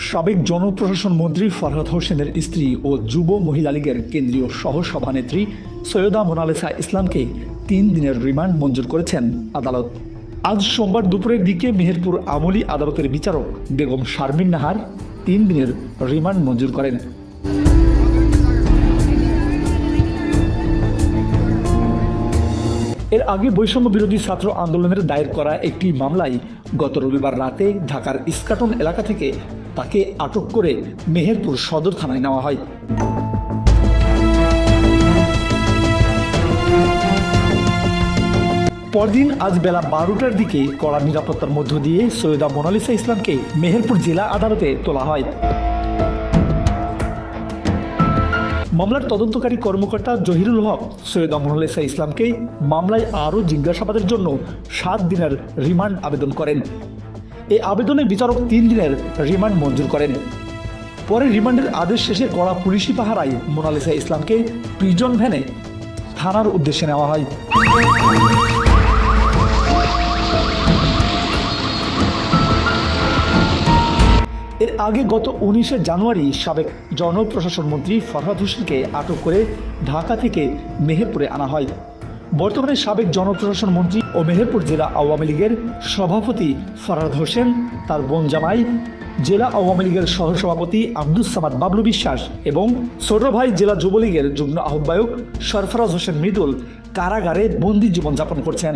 সাবেক জনপ্রশাসন মন্ত্রী ফরহাদ হোসেনের স্ত্রী ও যুব মহিলা লীগের কেন্দ্রীয় সহসভানেত্রী সৈয়দা মোনালিসা ইসলামকে 3 দিনের রিমান্ড মঞ্জুর করেছেন আদালত। আজ সোমবার দুপুরের দিকে মেহেরপুর আমলি আদালতের বিচারক বেগম শারমিন নাহার 3 দিনের রিমান্ড মঞ্জুর করেন। এর আগে বৈষম্য বিরোধী ছাত্র আন্দোলনের দায়ের করা একটি মামলায় গত রবিবার রাতে ঢাকার ইস্কাটন এলাকা থেকে তাকে আটক করে মেহেরপুর সদর থানায় নেওয়া হয়। পরদিন আজ বেলা 12টার দিকে কড়া নিরাপত্তার মধ্য দিয়ে সৈয়দা মোনালিসা ইসলামকে মেহেরপুর জেলা আদালতে তোলা হয়। মামলার তদন্তকারী কর্মকর্তা জহিরুল হক সৈয়দা মোনালিসা ইসলামকে মামলায় আরও জিজ্ঞাসাবাদের জন্য 7 দিনের রিমান্ড আবেদন করেন। এই আবেদনে বিচারক 3 দিনের রিমান্ড মঞ্জুর করেন। পরে রিমান্ডের আদেশ শেষে কড়া পুলিশি পাহারায় মোনালিসা ইসলামকে প্রিজন ভ্যানে থানার উদ্দেশ্যে নেওয়া হয়। এর আগে গত 19শে জানুয়ারি সাবেক জনপ্রশাসন মন্ত্রী ফরহাদ হোসেনকে আটক করে ঢাকা থেকে মেহেরপুরে আনা হয়। বর্তমানে সাবেক জনপ্রশাসন মন্ত্রী ও মেহেরপুর জেলা আওয়ামী লীগের সভাপতি ফরহাদ হোসেন, তার বোন জামাই জেলা আওয়ামী লীগের সহসভাপতি আব্দুস সামাদ বাবলু বিশ্বাস এবং ছোট ভাই জেলা যুবলীগের যুগ্ম আহ্বায়ক সরফরাজ হোসেন মৃদুল কারাগারে বন্দী জীবনযাপন করছেন।